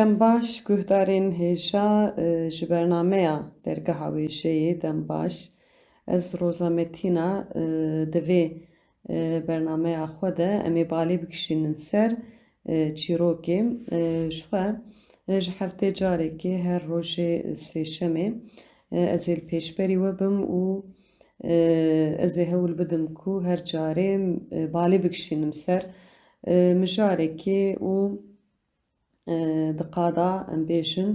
Dem baş guhdarên hêja ji bernameya dergeha wêjeyê dem baş. Ez roza metîna di vê bernameya xwe de em ê balê bikişînin ser çîrokê ji xwe ji heftê carekê her rojê sêşemê ez ê li pêşberî we bim û ez ê hewil bidim ku her carê balê bikişînim ser mijarekê û di qada em bêjin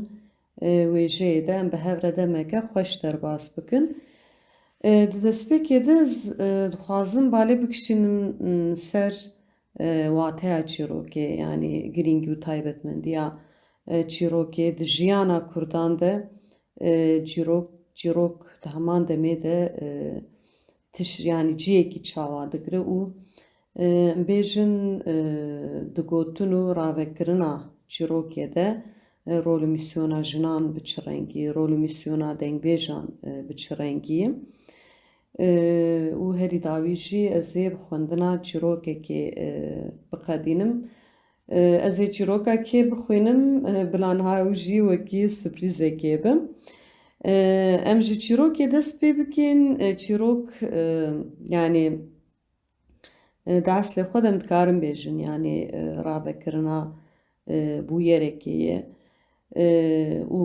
wêjeyê de em bi hev re demeke xweş derbas bikin. Di destpêkê de ez dixwazim balê bikişînim ser wateya çîrokê yanî girîngî û taybetmendiya çîrokê di jiyana Kurdan de çîrok di heman demê de yanî ciyekî çawa digire û em bêjin di gotin û ravekirina çîrokê de rolü misyona jinan bi çi rengî, rolü misyona dengbêjan bi çi rengî û herî dawî jî ez ê bi xwendina çîrokekê biqedînim. Ez ê çîrokekê bixwînim bila niha ew jî wekî sürprîzekê be. Em ji çîrokê dest pê bikin, çîrok yanî di eslê xwe de em dikarin bêjin yanî ravekirina bûyerekê ye û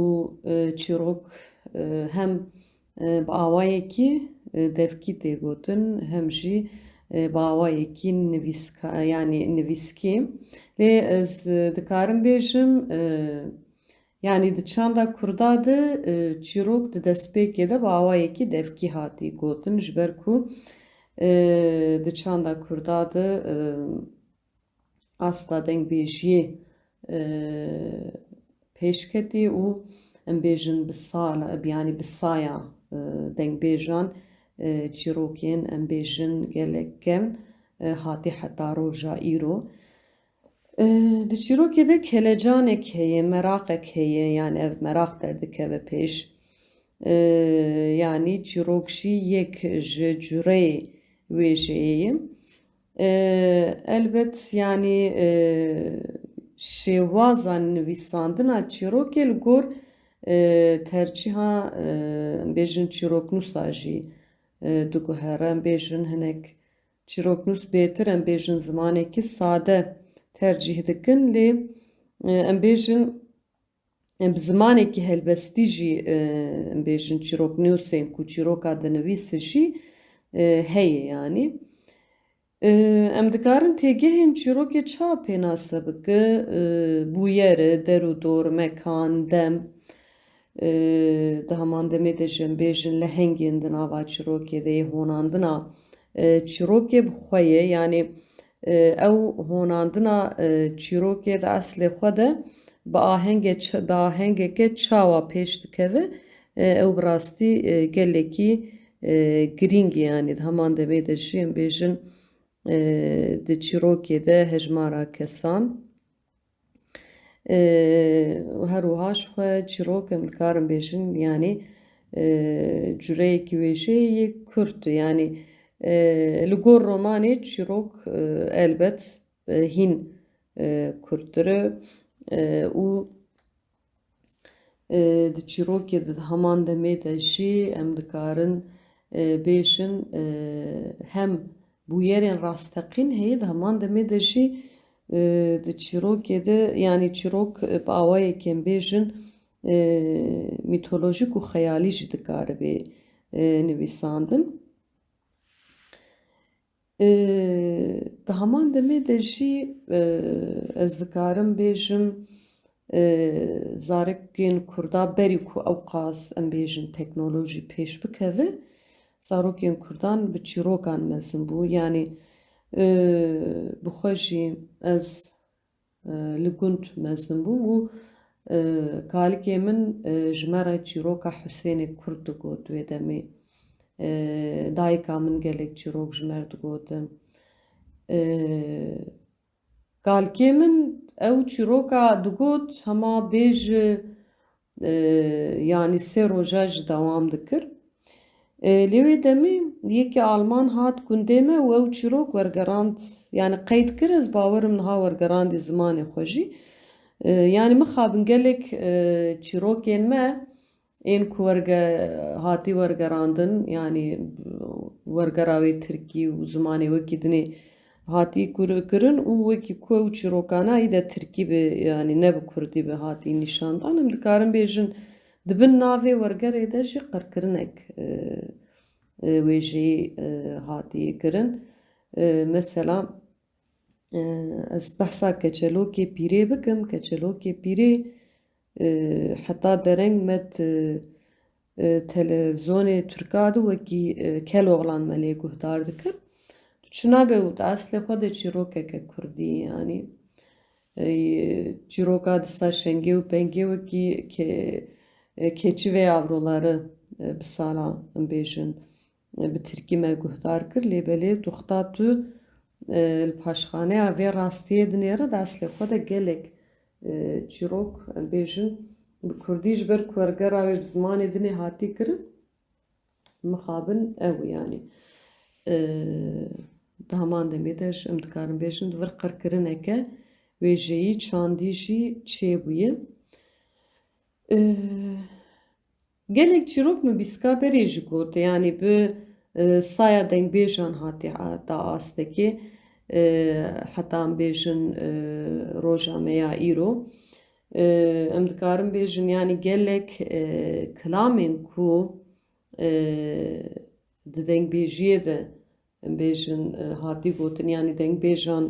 çîrok hem bi awayekî devkî tê gotin hem jî bi awayekî nivîskî lê ez dikarim bêjim yanî di çanda Kurda de çîrok di destpêkê de bi awayekî devkî hatî gotin ji ber ku di çanda Kurda de asta dengbêjiyê pêşketî û em bêjin bi sala yanî bi saya dengbêjan çîrokên em bêjin gelek kev hatî heta roja îro. Di çîrokê de kelecanek heye, meraqek heye yanî ev meraq derdikeve pêş. Yanî çîrok jî yek ji cureyê wêjeyê ye. Elbet yanî şêwaza nivîsandina çîrokê li gor tercîha em bêjin çîroknûsa jî diguhere. Em bêjin hinek çîroknûs bêtir em bêjin zimanekî sade tercih dikin lê em bêjin bi zimanekî helbestî jî em bêjin çîroknûsên ku çîroka dinivîse jî heye yanî. Em dikarin têgehên çîrokê çawa pênase bike bûyerê, der û dor, mekan, dem di heman demê de jî em bêjin lehengên di nava çîrokê de yê honandina çîrokê bi xwe ye yanî ew honandina çîrokê di eslê xwe de bi ahengeke çawa pêş dikeve ew bi rastî gelekî girîng e yanî di heman demê de jî em bêjin di çîrokê de hejmara kesan herûha ji xwe çîrok em dikarin bêjin yanî cureyekî wêjeyê yê Kurd yanî li gor romanê çîrok elbet hîn Kurdtir û di çîrokê de di heman demê de jî em dikarin bêjin hem bûyerên rasteqîn heye di heman demê de jî di çîrokê de yanî çîrok bi awayekî em bêjin mîtolojîk û xeyalî jî dikaribe nivîsandin. Di heman demê de jî ez dikarim bêjim zarekên Kurda berî ku ew qas em bêjin teknolojî pêş bikeve zarokên Kurdan bi çîrokan mezin bû yanî bi xwe jî ez li gund mezin bûm û kalikê min ji me re çîroka Hüsênê Kurd digot wê demê. Dayika min gelek çîrok ji me re digotin. Kalikê min ew çîroka digot hema bêj yanî sê roja jî dewam dikir. Lê wê demê yekî Alman hat gundê me û ew çîrok wergerand yanî qeyd kir ez bawerim niha wergerandî zimanê xwe jî Yani mixabin gelek çîrokên me ên ku hatî wergerandin yani wergera wê Tirkî û zimanê wekî dinê hatî kirin û wekî ku ew çîrokana îde Tirkî bi yani ne bi Kurdî bi hatî nîşandan em dikarin bêjin dibin navê wergerê de jî qirkirinek wêjeyê hatiye kirin. Mesela ez behsa keçelokê pîrê bikim, keçelokê pîrê heta dereng me televizyonê Tirka de wekî keloğlan me lê guhdar dikir. Çinabe û di eslê xwe de çîrokeke Kurdî yani çîroka disa şengê û pengê wekî keçi vê avroları bi sala em bêjin bi Tirkî me guhdar kir lêbelê tuxta tu li paşxaneya vê rastiyê dinêre di eslê xwe de gelek çîrok em bêjin bi Kurdî ji ber ku wergera wê bi zimanê dinê hatî kirin mixabin ew yani di heman demê de em dikarin bêjin di vir qirkirineke wêjeyî çandî jî çêbûye. Gelek çîrok min bîskaberê jî got yani bi saya dengbêjan hatiye da astekê heta em bêjin roja me ya îro em dikarin bêjin yani gelek kilamên ku di dengbêjiyê de em bêjin hatî gotin yani dengbêjan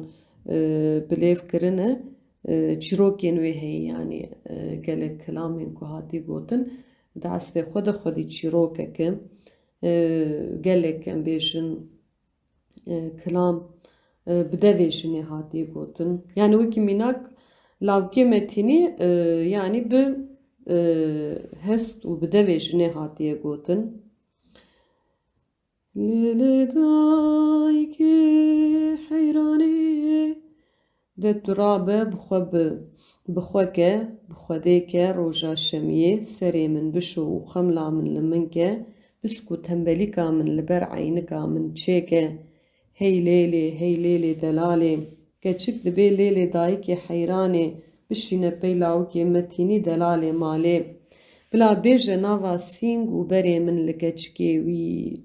bilêv kirine çîrokên wê heye yani gelek kilamên ku hatî gotin di eslê xwe de xwedî çîrokeke gelek em bêjin kilam bi devê jinê hatiye gotin yani wekî mînak lawkê me tînî yani bi hest û bi devê jinê hatiye gotin. Lêlê daykê heyranê de tu rabe bi xwe ke bi xwedê ke roja şemiyê serê min bişo û xemla min li min ke pisk û tembelîka min li ber eynika min çêke hey lêlê hey lêlê delalê keçik dibe lêlê dayikê heyranê bişîne pey lawikê me tînî delalê malê bila bêje nava sîng û berê min li keçikê wî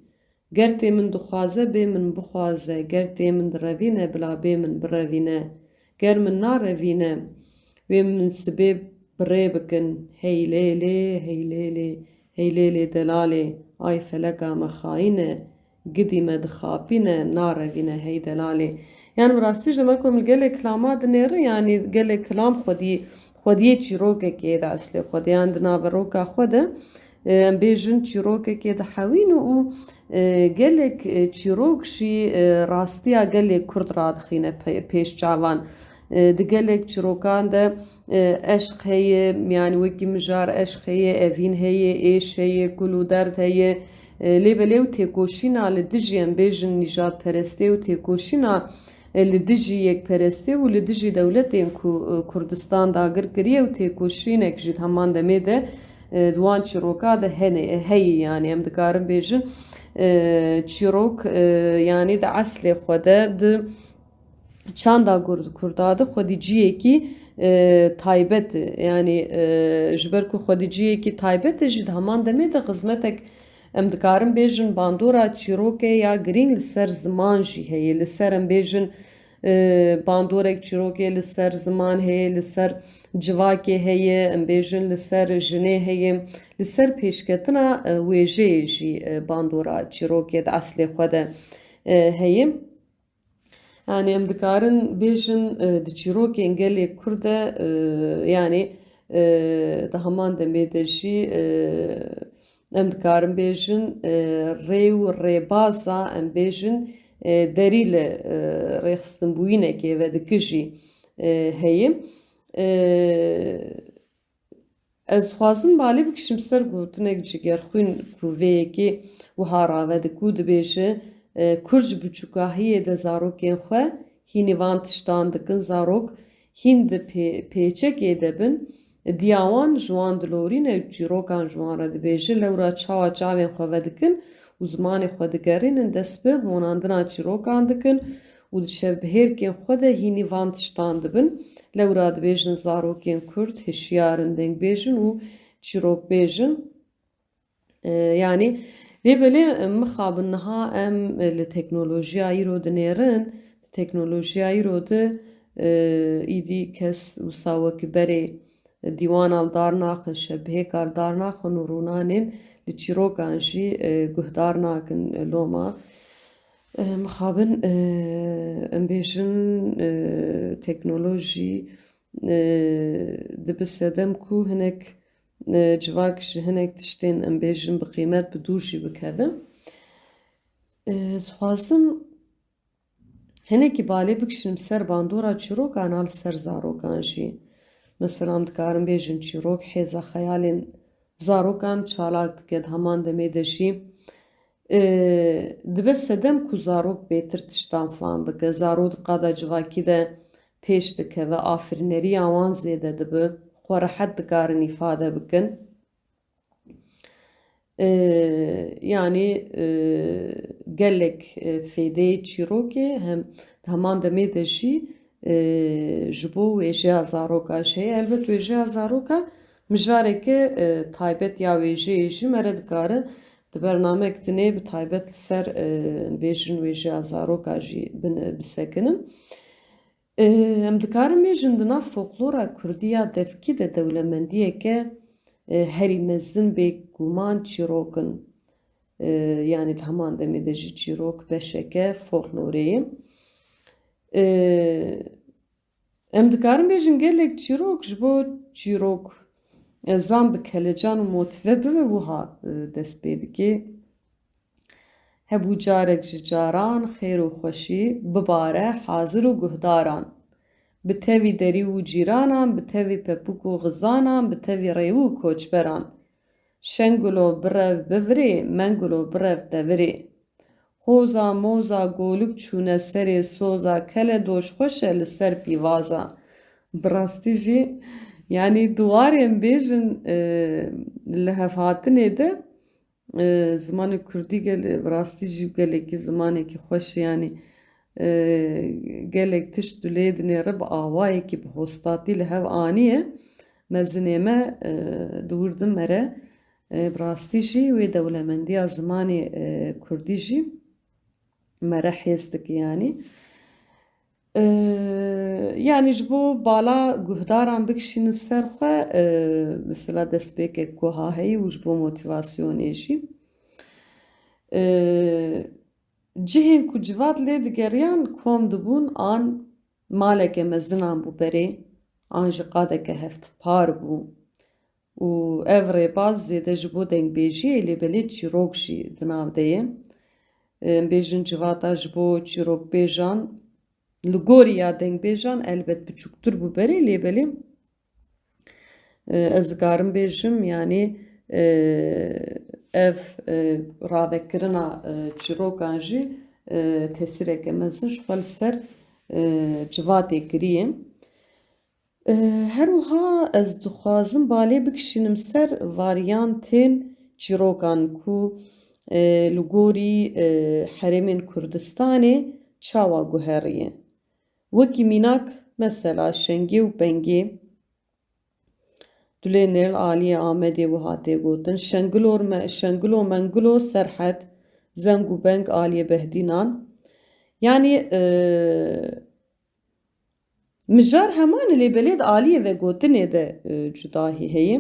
ger tê min dixwaze bê min bixwaze ger tê min direvîne bila bê min birevîne ger min narevîne wê min sibê birê bikin hey lêlê hey lêlê hey lêlê delalê ay feleka me xayîne gidî me dixapîne narevîne hey delalê yani bi rastî ji me ku em gelek kilama dinêrin yani gelek kilam xwediyê çîrokekê de eslê xwedeyan di naveroka xwe de em bêjin çîrokekê dihewîn û gelek çîrok jî rastiya gelê Kurd radixîne pêş çavan di gelek çîrokan de eşq heye yani wekî mijar eşq heye evîn heye êş heye kul û derd heye lêbelê û têkoşîna li dijî em bêjin nîjadperestê û têkoşîna li dijî yekperestê û li dijî dewletên ku Kurdistan dagir kiriye û têkoşînek jî heman demê de di wan çîroka de heye yani em dikarin bêjin çîrok yani di eslê xwe de di çanda Kurda de xwedîciyekî taybet yani ji ber ku xwedîciyekî taybet e jî di heman demê de xizmetek em dikarin bêjin bandora çîrokê ya girîng li ser ziman jî heye li ser em bêjin bandorek çîrokê li ser ziman heye li ser civakê heye em bêjin li ser jinê heye li ser pêşketina wêjeyê jî bandora çîrokê di eslê xwe de heye yani em dikarin bêjin di çîrokên gelê Kurd de yani di heman demê de jî em dikarin bêjin rê û rêbaza em bêjin derî li rêxistinbûyînekê vedikî jî heye ez dixwazim balê bikişim ser gotinek cigerxwîn ku vê yekê wiha ravedik û dibêje Kurd ji biçûkahiyê de zarokên xwe hînî van tiştan dikin zarok hîn di pêçekê de bin diya wan ji wan dilorîne û çîrokan ji wan re dibêje lewra çawa çavên xwe vedikin û zimanê xwe digerînin dest bi honandina çîrokan dikin û di şevbihêrkên xwe de hînî van tiştan dibin lewra dibêjin zarokên Kurd hişyarin dengbêjin û çîrokbêjin. Yani lêbelê mixabin niha em li teknolojiya îro dinêrin, teknolojiya îro de îdî kes wisa wekî berê dîwanan dar naxin, şebihêkar dar naxin û rûnanên li çîrokan jî guhdar nakin loma. Mixabin em bêjin teknolojî dibe sedem ku hinek civak ji hinek tiştên em bêjin bi qîmet bi dûr jî bikevin. Dixwazim hinekî balê bikişînim ser bandora çîrokan al ser zarokan jî. Mesela em dikarin bêjin çîrok hêza xeyalên zarokan çalak dike di heman demê de jî dibe sedem ku zarok bêtir tiştan fan bike. Zarok di qada civakî de pêş dikeve, afirîneriya wan zêde dibe, xwe rehet dikarin îfade bikin. Yani gelek fêdeyê çîrokê hem di heman demê de jî ji bo wêjeya zaroka jî heye. Elbet wêjeya zaroka mijareke taybet ya wêjeyê jî me re dikarin di bernamek dinê bi taybet li ser bêjin wêjeya zaroka jî bisekinin. Em dikarin bêjin di nav folklora Kurdî ya devkî de dewlemendiyeke herî mezin bêguman çîrokin. Yani di heman demê de jî çîrok beşeke folklorê ye. Em dikarin bêjin gelek çîrok ji bo çîrok zan bi kelecan û motive bibe wiha dest pê dike. Hebû carek ji caran xêr û xweşî bibare hazir û guhdaran. Bi tevî derî û cîranan, bi tevî pepûk û xizanan, bi tevî rêw û koçberan. Şengilo birev bivirê, mengilo birev devirê. Hoza moza goluk çûne serê soza, kele doşxweş e li ser pîvaza. Bi rastî jî yani duwarên bêjin li hevhatinê de zimanê Kurdî bi rastî jî gelekî zimanekî xweş yani gelek tişt û lê dinêre bi awayekî bi hostatî li hev anîye. Mezinê me diwirdim mere bi rastî jî wê dewlemendiya zimanê Kurdî jî me re hêz dike yani. Yani ji bo bala guhdaran bikişînin ser xwe mesela destpêkek wiha heye û ji bo motivasyonê jî. Cihên ku civat lê digeriyan kom dibûn an maleke mezinan bû berê, an ji qadeke heftpar bû û ev rêbaz zêde ji bo dengbêjiyê lêbelê çîrok jî di nav de ye. Em bêjin civata ji bo çîrokbêjan li gorî ya dengbêjan elbet biçûktir bû berê lêbelê ez dikarim bêjim yani ev ravekirina çîrokan jî tesîreke mezin ji xwe li ser civatê kiriye. Her wiha ez dixwazim balê bikişînim ser varyantên çîrokan ku li gorî herêmên Kurdistanê çawa guherîye. Wekî mînak mesela şengê û pengê du lê Nêrl Aliyê Amedê wiha tê gotin. Şengilo mengilo serhed, zeng û beng aliyê behdînan. Yani mijar heman lêbelê di aliyê vegotinê de cudahî heye.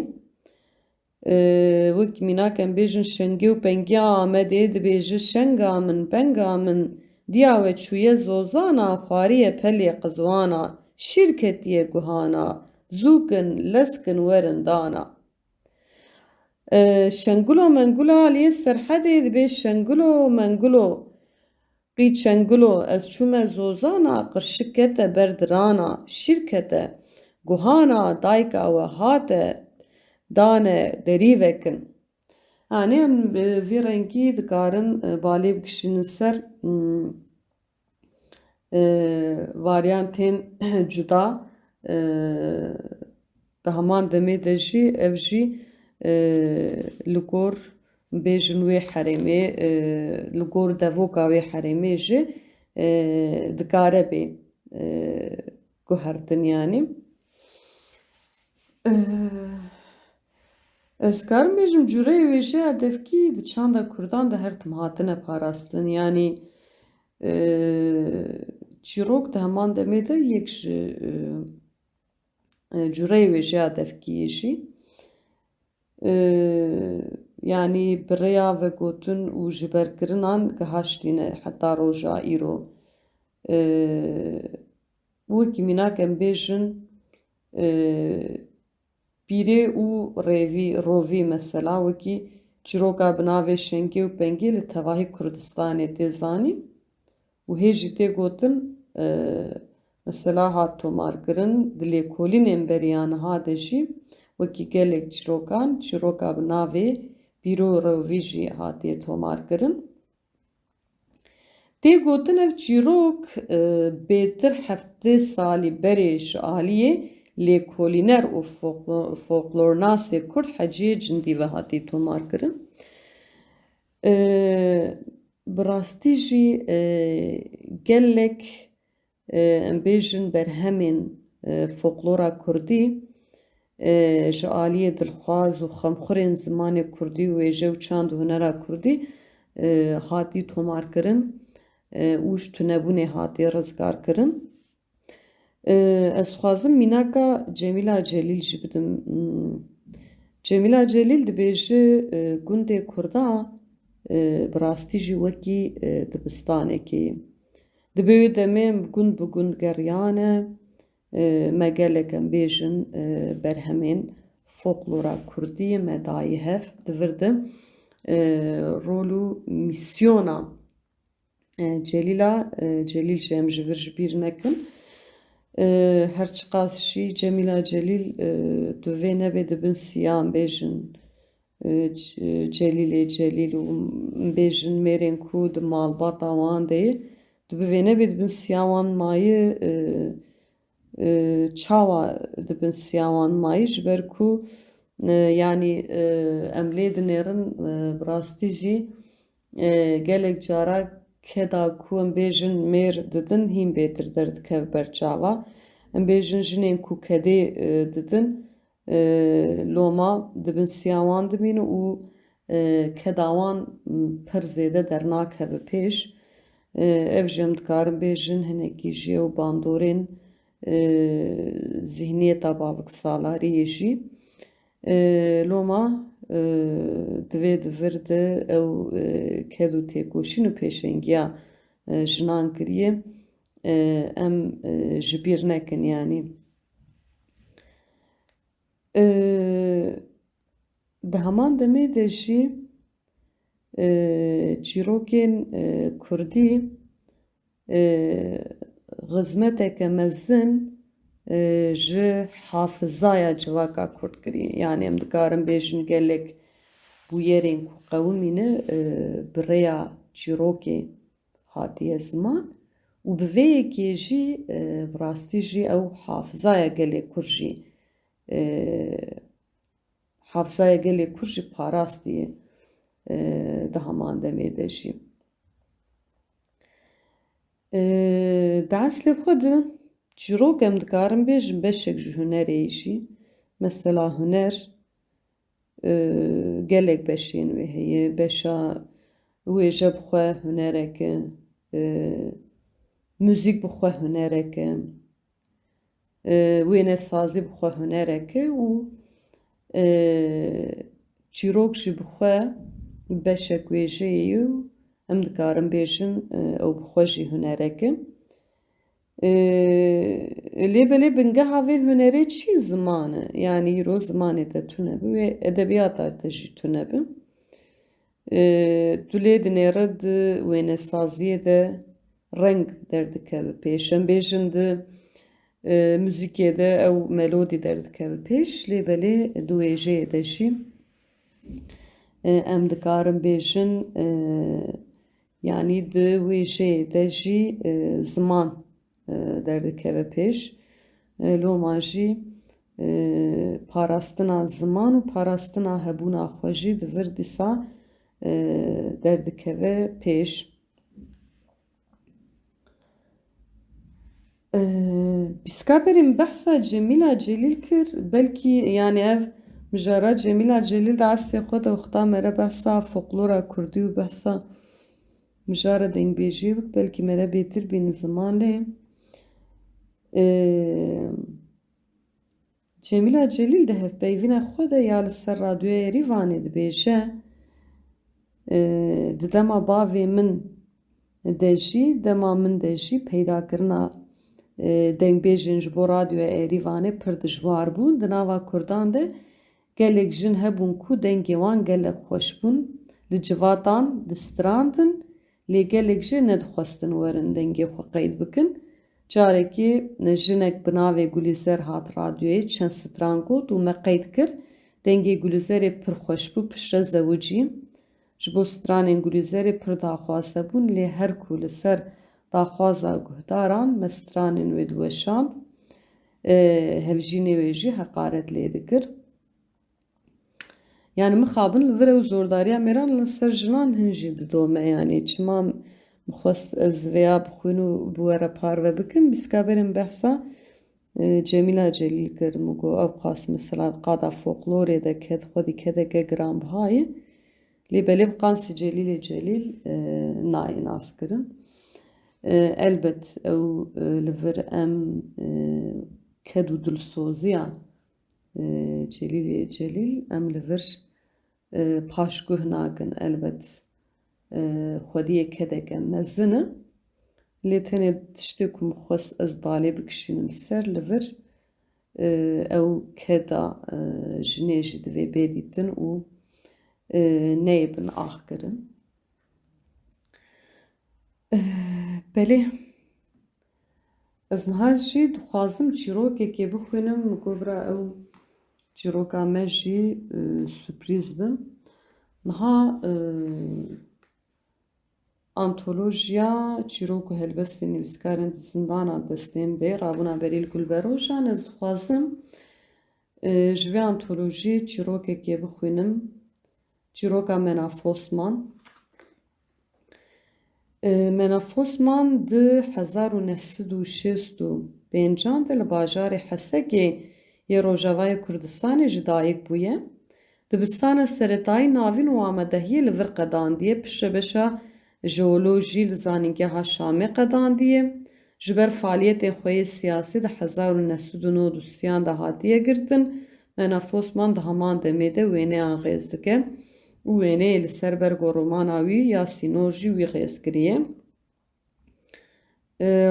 Wekî mînak em bêjin şengê û pengiya Amedê dibêje şenga min penga min diya we çûye zozana xwariye pelê qizwana şîr ketiye guhana zûkin leskin werin dana. Şengilo mengilo aliyê serhedê dibe şengilo mengilo qî çengilo ez çûme zozana qirşik kete ber dirana şîr kete guhana dayka we hate dane derîvekin. Yani em vê rengî dikarin balê bikişînin ser varyantên cuda di heman demê de jî ev jî li gor bêjin wê herêmê li gor devoka wê herêmê jî dikare bê guhertin yani. Ez karim bêjim cureyê wêjeya devkî di çanda Kurdan de her tim hatine parastin. Yani çîrok di heman demê de yek ji cureyê wêjeya devkî jî yani birêya vegotin û ji berkirinan gihaştîne heta roja îro. Wekî mînak em bêjin pîrê û rovî mesela wekî çîroka bi navê Şengê û Pengê li tevahî Kurdistanê tê zanîn û hê jî tê gotin mesela hat tomarkirin di lêkolînên beriya niha de jî wekî gelek çîrokan çîroka bi navê pîrê û rovî jî hatiye tomarkirin. Tê gotin ev çîrok bêtir heftê salî berê ji aliyê lêkolîner û folklornasê Kurd Heciyê Cindî ve hatî tomarkirin. Bi rastî jî gelek em bêjin berhemên folklora Kurdî ji aliyê dilxwaz û xemxurên zimanê Kurdî û wêje û çand û hunera Kurdî hatî tomarkirin û ji tunebûnê hatiye rizgarkirin. Ez dixwazim mînaka Cemîla Celîl jî bidim. Cemîla Celîl dibêje gundê Kurda bi rastî jî wekî dibistanekê ye. Dibe wê demê gund bi gund geriyane me gelek em bêjin berhemên folklora Kurdî me dayî hev divir de rol û mîsyona Celîla Celîl jî em ji vir ji bîr nekin. Her çiqas jî Cemîla Celîl di vê nebê dibin siyan bêjin Celîlê Celîl û bêjin mêrên ku di malbata wan de ye di vê nebê dibin siya wan mayî çawa dibin siya wan mayî ji ber ku yani em lê dinêrin bi rastî jî gelek carak keda ku em bêjin mêr didin hîn bêtir derdikeve ber çawa. Em bêjin jinên ku kedê didin loma dibin siya wan dimîn û keda wan pir zêde dernakeve pêş. Ev jî em dikarin bêjin hinekî ji ew bandorên zihniyeta bavigsalariyê jî loma divê divir de ew ket û têkoşîn û pêşengiya jinan kiriye em ji bîr nekin yani. Di heman demê de jî çîrokên Kurdî xizmeteke mezin ji hafizaya civaka Kurd kiriye. Yani em dikarin bêjin gelek bûyerên ku qewimîne bi rêya çîrokê hatiye ziman û bi vê yekê jî bi rastî jî ew hafizaya gelê Kurd jî hafizaya gelê Kurd jî parastiye di heman demê de jî. Di eslê xwe de çîrok em dikarin bêjin beşek ji hunerê jî. Mesela huner gelek beşên wê heye. Beşa wêje bixwe hunerek e, müzik bixwe hunerek e, wênesazî bixwe hunerek e û çîrok jî bixwe beşek wêjeyê ye û em dikarin bêjin ew bixwe jî hunerek e. Lêbelê bingeha vê hunerê çi ziman e? Yani îro zimanê te tune bi wê edebiyata te jî tune bi. Tu lê dinêre di wênesaziyê de reng derdikeve pêş. Em bêjin di müzikê de ew melodî derdikeve pêş. Lêbelê di wêjeyê de jî em dikarin bêjin yani di wêjeyê de jî ziman derdikeve pêş. Loma jî parastina ziman û parastina hebûna xwe jî divir dîsa derdikeve pêş. Biskaberên behsa Cemîla Celîl kir, belkî yani ev mijara Cemîla Celîl de estê xwe de wexta mere behsa folklora Kurdî û behsa mijara dengbêjiyê bik, belkî mere bêtir bînin ziman lê Cemîla Celîl de hevpeyvîna xwe de ya li ser radyoya Êrîvanê dibêje di dema bavê min de jî dema min de jî peydakirina dengbêjên ji bo radyoya Êrîvanê pir dijwar bû. Di nava Kurdan de gelek jin hebûn ku dengê wan gelek xweş bûn. Li civatan distrandin lê gelek jî nedixwestin werin dengê xwe qeyd bikin. Carekî jinek bi navê Gulîzer hat radyoyê çend stran got û me qeyd kir. Dengê Gulîzerê pir xweş bû piştre zewicî. Ji bo stranên Gulîzerê pir daxwaz hebûn lê her ku li ser daxwaza guhdaran me stranên wê diweşand. Hevjînê wê jî heqaret lê dikir. Yani mixabin li vir ew zordariya mêran li ser jinan hin jî didome yani çima mixwest ez vêya bixwîn û bi were parve bikim bîskaberên behsa Cemîla Celîl kirim û got ew xas mesela qada folklorê de ket xwedî kedeke giranbihayê lê belê bi Qansî Celîlê Celîl nayê naskirin. Elbet ew li vir em ked û dilsoziya Celîlê Celîl em li vir paşguh nakin elbet xwediyê kedeke mezin e lê tenê tiştê ku min xwest ez balê bikişînim ser li vir ew keda jinê jî divê bêdîtin û neyê bin axkirin. Belê ez niha jî dixwazim çîrokekê bixwînim got bira ew çîroka me jî sürprîz bin. Niha antolojiya çîrok û helbestên nivîskarên zindana destên dê Rabûna Berîl Gulberojan ez dixwazim ji vê antolojiyê çîrokekê bixwînim. Çîroka Menaf Osman. Menaf Osman di 1965 de li bajarê Hesekê yê Rojavayê Kurdistanê ji dayîk bûye. Dibistana seretayî navîn û amedehiyê li vir qedandiye pişebeşa jeolojî li zanîngeha Şamê qedandiye. Ji ber faaliyetên xwe yê siyasî di 1993 de hatiye girtin. Menaf Osman di heman demê de wêneya xêz dike û wêneyê li ser bergo romana wî ya Sînor jî wî xêz kiriye.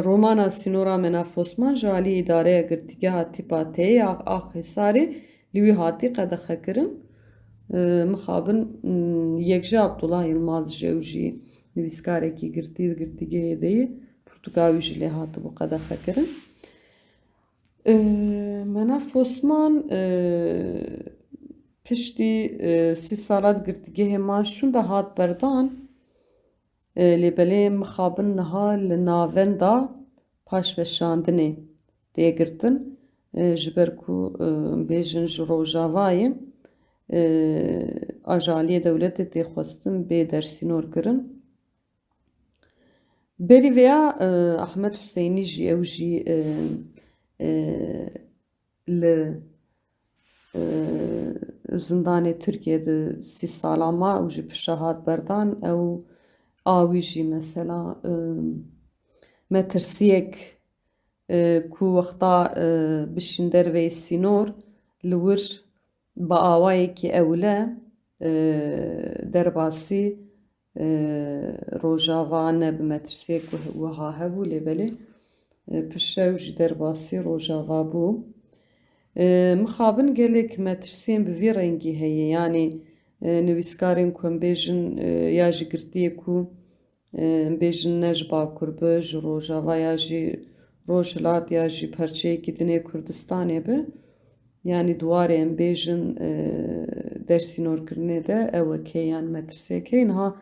Romana Sînora Menaf Osman ji alî îdareya girtîgeha tîpa Tê ya Axisarê li wî hatî qedexekirin. Mixabin yekje Abdullah Yılmaz ji ew jî nivîskarekî girtî girtîgehê de yê Portugalî jî lê hatibû qedexekirin. Menaf Osman piştî 30 sala girtîgehê Maşûn de hat berdan lê belê mixabin niha li navenda paşveşandinê tê girtin ji ber ku bêjin ji Rojavayê ajaliyê dewletê tê xwestin bê dersînor kirin. Berî vêya Ahmed Huseynî jî ew jî li zindanê Tirkiyeyê di 30 sala ma ew jî pişta hat berdan ew awî jî mesela metirsiyek ku wexta bişîn derveyê sînor li wir bi awayekî ewle derbasî Rojava ne bi metirsiyek wiha hebû lê belê pişta ew jî derbasî Rojava bû. Mixabin gelek metirsiyên bi vî rengî heye yani nivîskarên ku em bêjin ya ji girtiyê ku em bêjin ne ji Bakur bi ji Rojava ya jî Rojhilat ya jî perçeyekî dinê Kurdistanê bi yani duwarê em bêjin dersînorkirinê de ew wek heye yan metirsiyek heye. Niha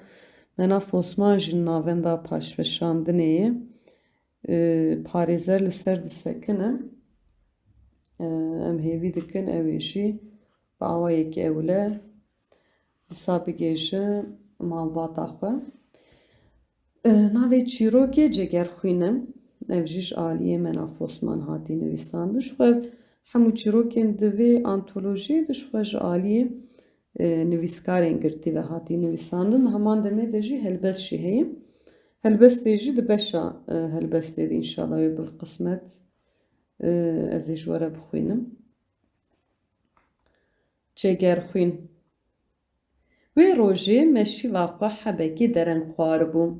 Menaf Osman jî navenda paşveşandinê ye parêzer li ser disekine em hêvî dikin ew ê jî bi awayekî ewle dîsa bigêje malbata xwe. Navê çîrokê Cegerxwîn e. ev jî aliyê me nav Osman hatî nivîsandin. Ji xwe hemû çîrokên di vê antolojiyê de ji xwe ji aliyê nivîskarên girtî ve hatî nivîsandin. Heman demê de jî helbest jî heye. Helbestê jî di beşa helbestê de înşallah wê biv qismet ez ê ji we re bixwînim. Çêgerxwîn. Wê rojê me şîva xwe hebekî dereng xwaribû.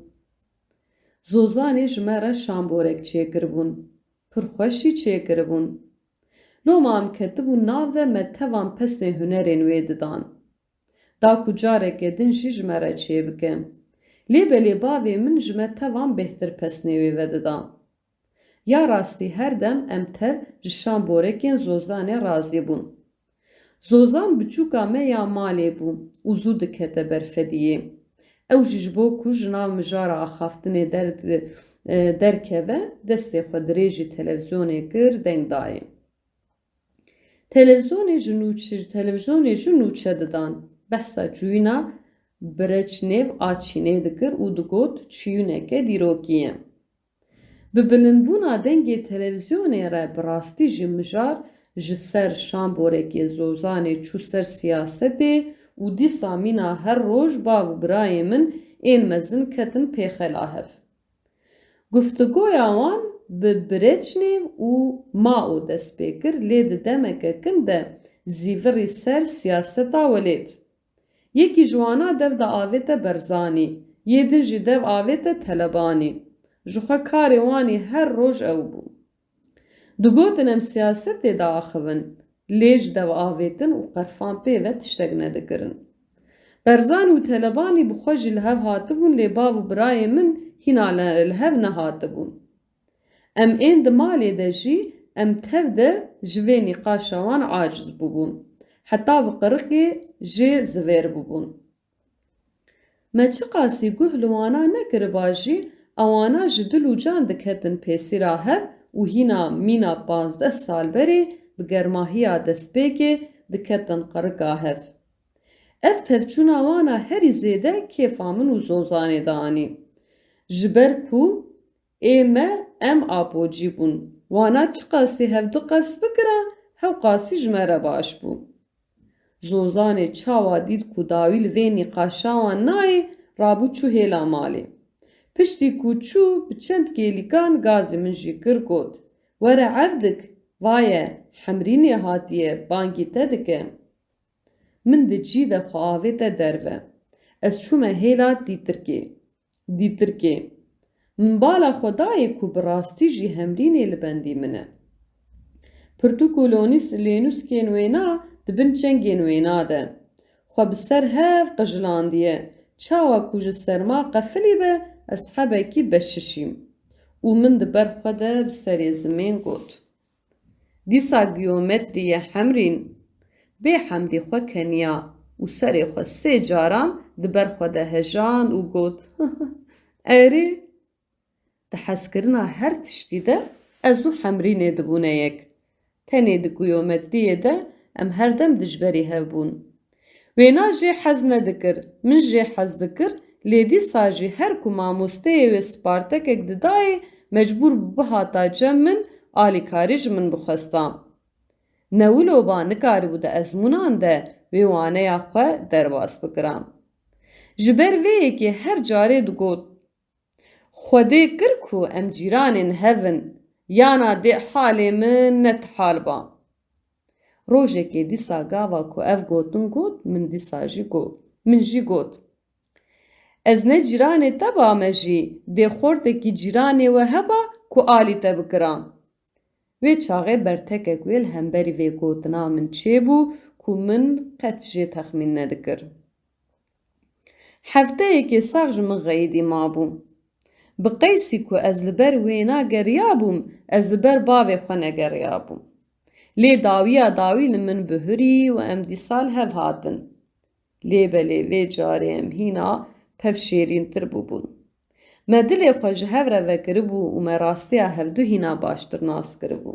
Zozanê ji me re şamborek çêkiribûn. Pir xweş jî çêkiribûn. Loma em ketibû nav de me tevan pestên hunerên wê didan. Da ku careke din jî ji me re çêbike. Lêbelê bavê min ji me tevan bêhtir pesnê wê vedida. Ya rastî her dem em tev ji şamborekên Zozanê razî bûn. Zozan biçûka me ya malê bû û zû dikete berfediyê. Ew jî ji bo ku ji nav mijara axaftinê derkeve destê xwe dirêjî televizyonê kir deng dayê. Televizyonê jî nûçe didan. Behsa çûyîna Breçnev a Çînê dikir û digot çûyîneke dîrokî ye. Bi bilindbûna dengê televizyonê re bi rastî jî mijar ji ser şamborekê Zozanê çû ser siyasetê û dîsa mîna her roj bav û birayê min ên mezin ketin pêxela hev. Guftugoya wan bi Breçnev û Mao dest pê kir lê di demeke kin de zîvirî ser siyaseta welêt. Yekî ji wan dev da avête Berzanî, yê din jî dev avête Telebanî. Ji xwe karê wanî her roj ew bû. Digotin em siyasetê de axivin, lê ji dev avêtin û qerfan pê ve tiştek nedikirin. Berzanî û Telebanî bi xwe jî li hev hatibûn lê bav û birayê min hîna li hev nehatibûn. Em ên di malê de jî em tev de ji vê nîqaşa wan aciz bûbûn. Heta bi qiriqê jê zivêr bûbûn. Me çi qasî guh li wana nekiriba jî ewana ji dil û can diketin pêsîra hev û hîna mîna 15 salberê bi germahiya destpêkê diketin qiriqa hev. Ev pevçûna wana herî zêde kêfa min û Zozanê de anî. Ji ber ku ê me em apocî bûn. Wana çi qasî hev du qes bikira hew qasî ji me re baş bû. Zozanê çawa dît ku dawî li vê nîqaşa wan nayê rabû çû hêla malê. Piştî ku çû bi çend kêlîkan gazê min jî kir got. Were ev dik, vaye Hemrînê hatiye bangî te dike. Min di cî de xwe avête derve. Ez çûme hêla dîtirkê. Min bala xwe dayê ku bi rastî jî Hemrînê li bendî min e. Pirtûk û lênûskên wêna dibin çengên wêna de. Xwe bi ser hev qejilandiye. Çawa ku ji serma qefilî be ez hebekî beşişîm. Û min di ber xwe de bi serê zimên got. Dîsa geometriyê Hemrîn bê hemdê xwe keniya û serê xwe sê caran di ber xwe de hejan û got erê di hezkirina her tiştî de ez û Hemrînê dibûne yek. Tenê di geometriyê de em her dem dijberî hev bûn. Wêna jê hez nedikir, min jê hez dikir, lê dîsa jî her ku mamosteyê wê spartekek didayê mecbûr bû bihata cem min alîkarî ji min bixwesta. Newîloba nikaribû di ezmûnan de wê waneya xwe derbas bikira. Ji ber vê yekê her carê digot Xwedê kir ku em cîranên hevin yana dê halê min netihal ba. Rojekê dîsa gava ku ev gotin got min jî got. Ez ne cîranê te ba me jî dê xortekî cîranê we heba ku alî te bikira. Wê çaxê bertekek wê li hemberî vê gotina min çêbû ku min qet jê texmîn nedikir. Hefteyekê sax ji min xeyidî mabû. Bi qeysî ku ez li ber wêna geriyabûm ez li ber bavê xwe negeriyabûm. Lê dawiya dawî li min bihirî û em dîsal hev hatin. Lêbelê vê carê em hîna pev şêrîntir bûbûn. Me dilê xwe ji hev re vekiribû û me rastiya hevdû hîna baştir nas kiribû.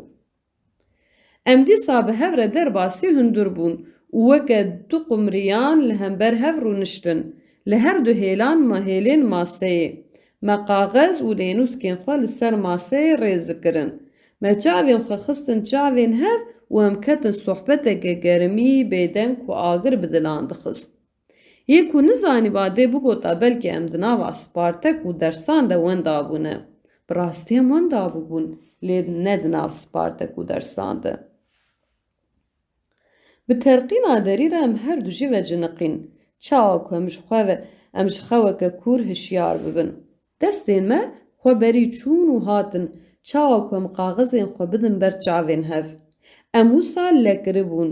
Em dîsa bi hev re derbasî hundir bûn û weke du qumriyan li hember hev rûniştin li her du hêlên maseyê. ما قاغز و لێنووسکێن خۆ لەسەر ماسەی ڕێزکردن. ما çavên xwe xistin çavên hev û em ketin sohbeteke germî bêdeng û agir bi dilan dixist. Yê ku nizanî badê bigota belkî em di nava Spartek û dersan de wenda bûne. Bi rastî em wenda bûbûn lê ne di nav Spartek û dersan de. Bi terqîna derî re em her du jî veciniqîn. Çawa ku em ji xeweke kûr hişyar bibin. Destên me xwe berî çûn û hatin çawa ku em qaxizên xwe bidin ber çavên hev. Em wisa lekiribûn.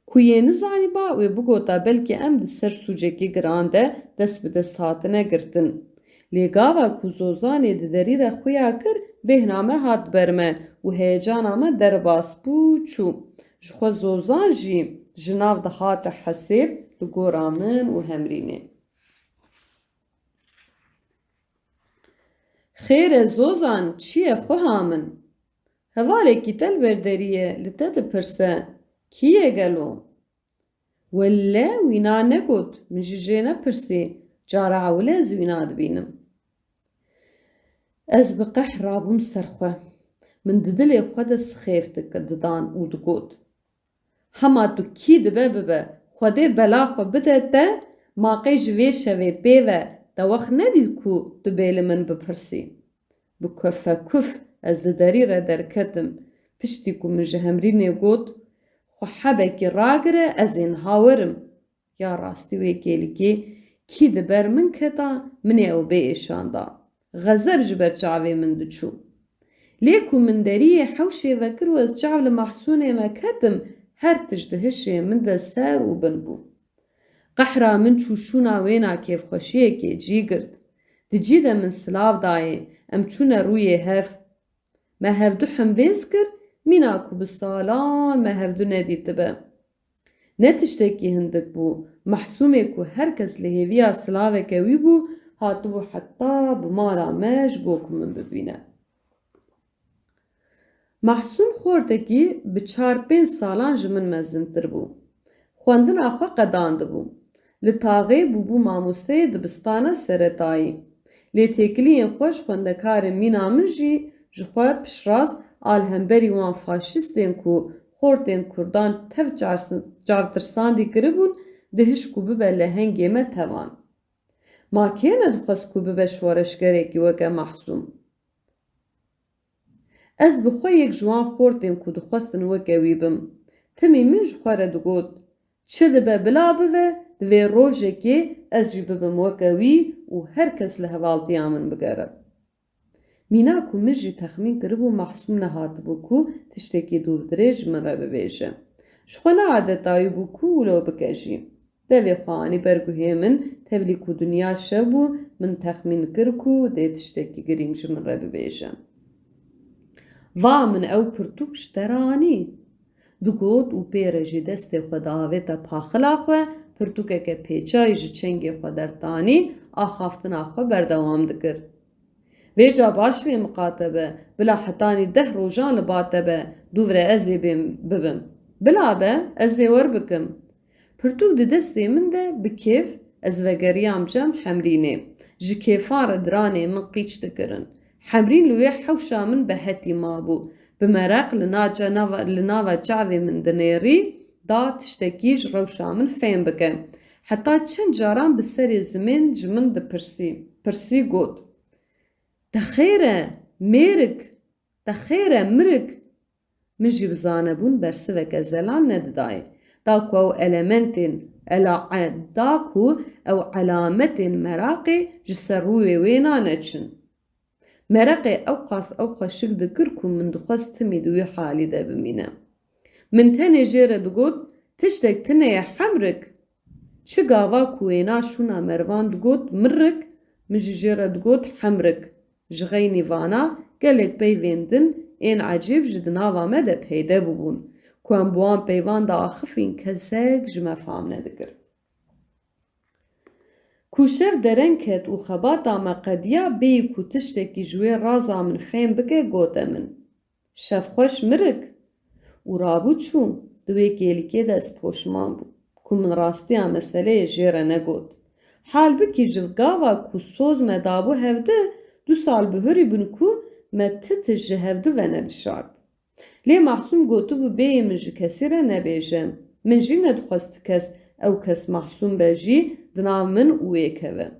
Ku yê nizanîba wê bigota belkî em di ser sûcekî giran de dest bi dest hatine girtin. Lê gava ku zozanê di derî re xuya kir bêhna me hat ber me û heyecana me derbas bû çû. Ji xwe zozan jî ji nav de hate hesêb li gora min û Hemrînê. Xêr e zozan çi ye xweha min? Hevalekî te li ber derî ye li te dipirse kî ye gelo? Welle wîna negot min ji jê nepirsî cara ewle ez wîna dibînim. Ez bi qeh rabûm ser xwe. Min di dilê xwe de sixêf didan û digot. Hema tu kî dibe bibe Xwedê bela xwe bide te maqê ji vê şevê pêve de wext nedît ku tu bê li min bipirsî. Bi kufekuf ez li derî re derketim piştî ku min ji Hemrînê got xwe hebekî ragire ez ên hawerim. Ya rastî wê kêlikê kî di ber min keta minê ew bê êşanda. Xezeb ji ber çavê min diçû. Lê ku min deriyê hewşê vekir û ez çav li Mehsûnê me ketim her tişt di hişê min de ser û bin bû. Qehra min çûşûna wêna kêfxweşiyekê cî girt. Di cî de min silav dayê em çûne rûyê hev. Me hevdû hembêz kir mîna ku bi salan me hevdû nedîtibe. Ne tiştekî hindik bû Mehsûmê ku herkes li hêviya silaveke wî bû hatibû heta bi mala me ji bo ku min bibîne. Mehsûm xortekî bi 4-5 salan ji min mezintir bû. Xwendina xwe qedandibû. Li taxê bûbû mamosteyê dibistana seretayî. Lê têkiliyên xwe ji xwendekarên mîna min jî ji xwe piştrast alhemberî wan faşîstên ku xortên Kurdan tev çavtirsandî kiribûn dihiş ku bibe lehengê me tevan. Ma kê nedixwest ku bibe şoreşgerekî weke Mehsûm? Ez bi xwe yek ji wan xortên ku dixwestin weke wî bim. Timî min ji xwe re digot çi dibe bila bibe divê rojekê ez jî bibim weke wî û herkes li hevaltiya min bigere. Mîna ku min jî texmîn kiribû Mehsûm nehatibû ku tiştekî dûvdirê ji min re bibêje. Ji xwe neadetayî bû ku wilo bike jî. Devê xwe anî berguhê min tevlî ku dinya şev bû min texmîn kir ku dê tiştekî girîng ji min re bibêje. Va min ew pirtûk ji te re anî. Digot û pêre jî destê xwe diavêta paxila xwe pirtûkeke pêçayî ji çengê xwe derdanî axaftina xwe berdewam dikir. Vê ca baş vê miqatebe bila hetanî 10 rojan li ba te be dûvre ez ê bibim. Bila be ez ê werbikim. Pirtûk di destê min de bi kêf ez vegeriyam cem Hemrînê. Ji kêfan re diranê min qîç dikirin. Hemrîn li wê hewşa min behetî mabû. Bi mereq li nava çavê min dinêrî da tiştekî ji rewşa min fêm bike. Heta çend caran bi serê zimên ji min dipirsî got. De xêr e mêrik, de xêr e mirik. Min jî bi zanebûn bersiveke zelan nedidayê. Da ku ew elametên meraqê ji ser rûyê wê naneçin. Mereqê ew qas ew xweşik dikir ku min dixwest timî di wî halî de bimîne. Min tenê jê re digot tiştek tune ye hemrik. Çi gava ku wêna şûna mervan digot mirik min jî jê re digot hemrik. Ji xeynî vana gelek peyvên din ên ecîb ji di nava me de peyde bûbûn. Ku em bi wan peyvan de axifîn kesek ji me fam nedikir. Ku şev dereng ket û xebata me qediya bêyî ku tiştekî ji wê raza min fêm bike gote min. Şevxweş mirik û rabû çûm di wê kêlikê de ez poşman bûm ku min rastiya meseleyê jê re negot. Halbuki jivgava ku soz me dabû hevde 2 sal bihurî bûn ku me tit ji hevdû ve nedişart. Lê Mahsûm gotibû bêyê min ji kesî re nebêje. Min jî nedixwest kes ew kes Mahsûm be jî di nav min û wê keve.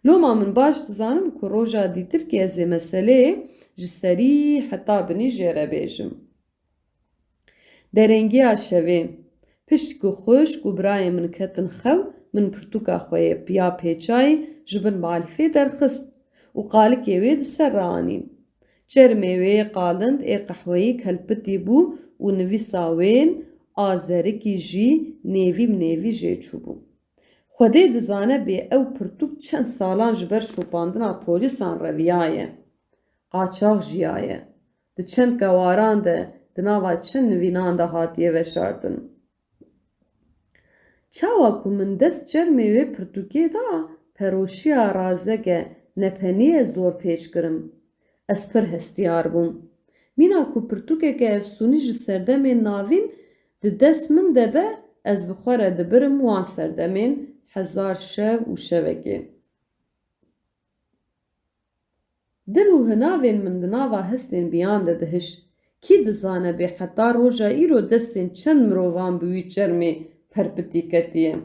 Loma min baş dizanim ku roja dîtir ki ez ê meseleyê ji serî heta binî jê re bêjim. Derengiya şevê. Pişt ku xwişk û birayên min ketin xew, min pirtûka xwe yê piya pêçayî ji bin balîfê derxist û qalikê wê di ser ranî. Çermê wê qalind ê qehweyî kelpitî bû û nivîsa wên a zerikî jî nêvî bi nêvî jê çûbû. Xwedê dizane bê ew pirtûk çend salan ji ber şopandina polîsan reviyaye. Qaçax jiyaye. Di çend gewaran de di nava çend nivînan de hatiye veşartin. Çawa ku min dest çermê wê pirtûkê da peroşiya razeke nepeniyê zor pêç kirim. Ez pir hestiyar bûm. Mîna ku pirtûkeke efsûnî ji serdemên navîn di dest min de be ez bi xwe re dibirim wan serdemên hezar şev û şevekê. Dil û hinavên min di nava hestên biyan de dihiş. Kî dizane bê heta roja îro destên çend mirovan bi wî çermê perpitî ketiye.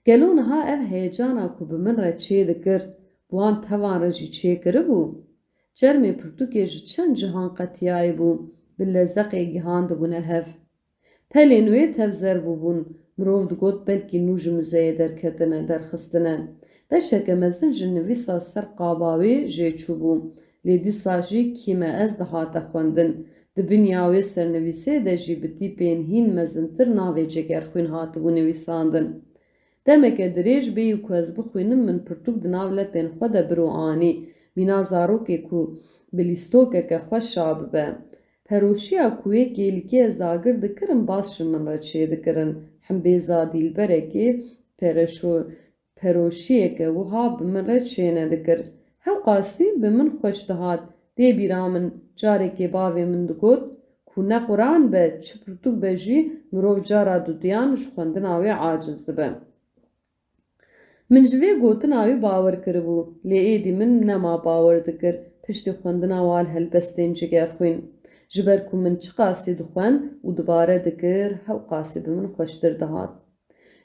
Gelo niha ev heyecana ku bi min re çê dikir, bi wan tevan re jî çê kiribû? Çermê pirtûkê ji çend cihan qetiyayî bû, bi lezeqê gihan dibûne hev. Pelên wê tevzer bûbûn, mirov digot belkî nû ji muzeyê derxistine. Beşeke mezin ji nivîsa ser qaba wê jê çûbû, lê dîsa jî kîme ez dihate xwendin. Di binya wê sernivîsê de jî bi tîpên hîn mezintir navê Cegerxwîn hatibû nivîsandin. Demeke dirêj bêyî ku ez bixwînim min pirtûk di nav lepên xwe de bir û anî, mîna zarokê ku bi lîstokeke xweş şa bibe. Peroşiya ku wê kêlikê ez agir dikirin baz ji min re çê dikirin. Himbêza dîlberekê peroşiyeke wiha bi min re çê nedikir. Hew qasî bi min xweş dihat. Dê bîra min carekê bavê min digot ku ne Quran be çi pirtûk be jî mirov cara dudiyan ji xwendina wê aciz dibe. Min ji vê gotina wî bawer kiribû, lê êdî min nema bawer dikir piştî xwendina wal helbestên Cegerxwîn. Ji ber ku min çi qasî dixwend û dibare dikir, hew qasî bi min xweştir dihat.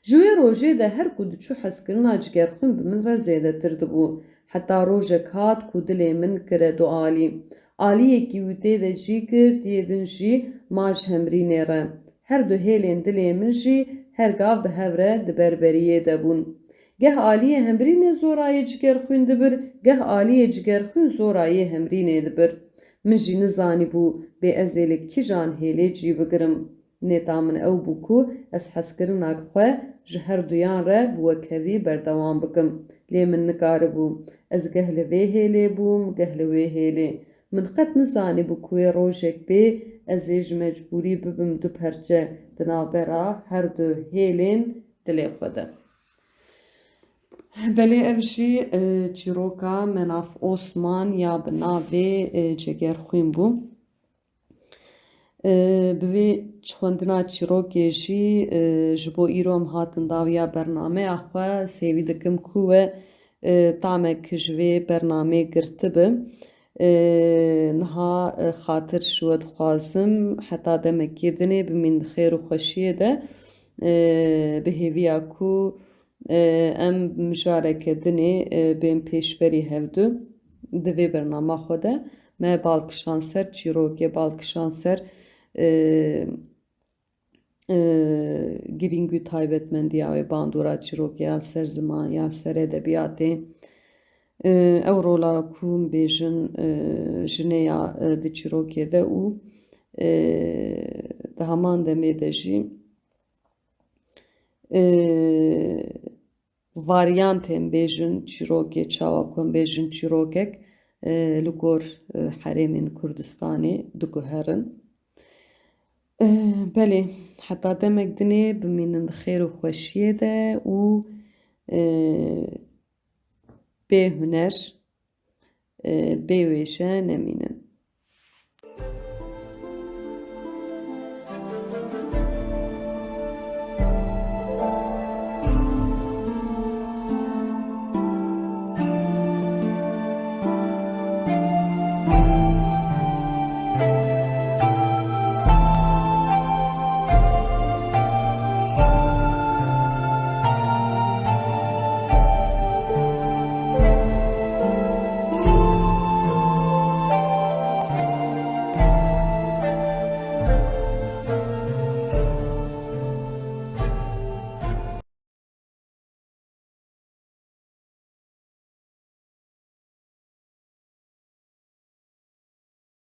Ji wê rojê de her ku diçû hezkirina Cegerxwîn bi min re zêdetir dibû. Heta rojek hat ku dilê min kire du alî. Aliyekî wî de cî kir, diyê din jî ma ji hemrînê re. Her du hêlên dilê min jî her gav bi hev re di berberiyê de bûn. Geh aliyê hemrînê zorayê Cegerxwîn dibir, geh aliyê Cegerxwîn zorayê hemrînê dibir. Min jî nizanîbû bê ez ê li kîjan hêlê cî bigirim. Nêta min ew bû ku ez hezkirina xwe ji her duyan re bi wekhevî berdewam bikim. Lê min nikaribû. Ez geh li vê hêlê bûm, geh li wê hêlê. Min qet nizanîbû ku wê rojek bê ez ê ji mecbûrî bibim du perçe di navbera her du hêlên dilê xwe de. Belê ev jî çîroka Menaf Osman ya bi navê Cegerxwîn bû. Bi vê xwendina çîrokê jî ji bo îro em hatin dawiya bernameya xwe sêvî dikim ku we tamek ji vê bernamê girtibe. Niha xatir ji we dixwazim heta demekê dinê bimîn di xêr û xweşiyê de bi hêviya ku em mijareke dinê bên pêşberî hevdû di vê bernama xwe de me balkişan ser çîrokê balkişan ser girîng û taybetmendiya wê bandora çîrokê ya ser ziman ya ser edebiyatê. Ew rola ku em bêjin jinêya di çîrokê de û di heman demê de jî varyantên bêjin çîrokê çawa ku em bêjin çîrokek li gor herêmên Kurdistanê diguherin. Belê heta demek dinê bimînin di xêr û xweşiyê de û bê huner bê wêje nemînin.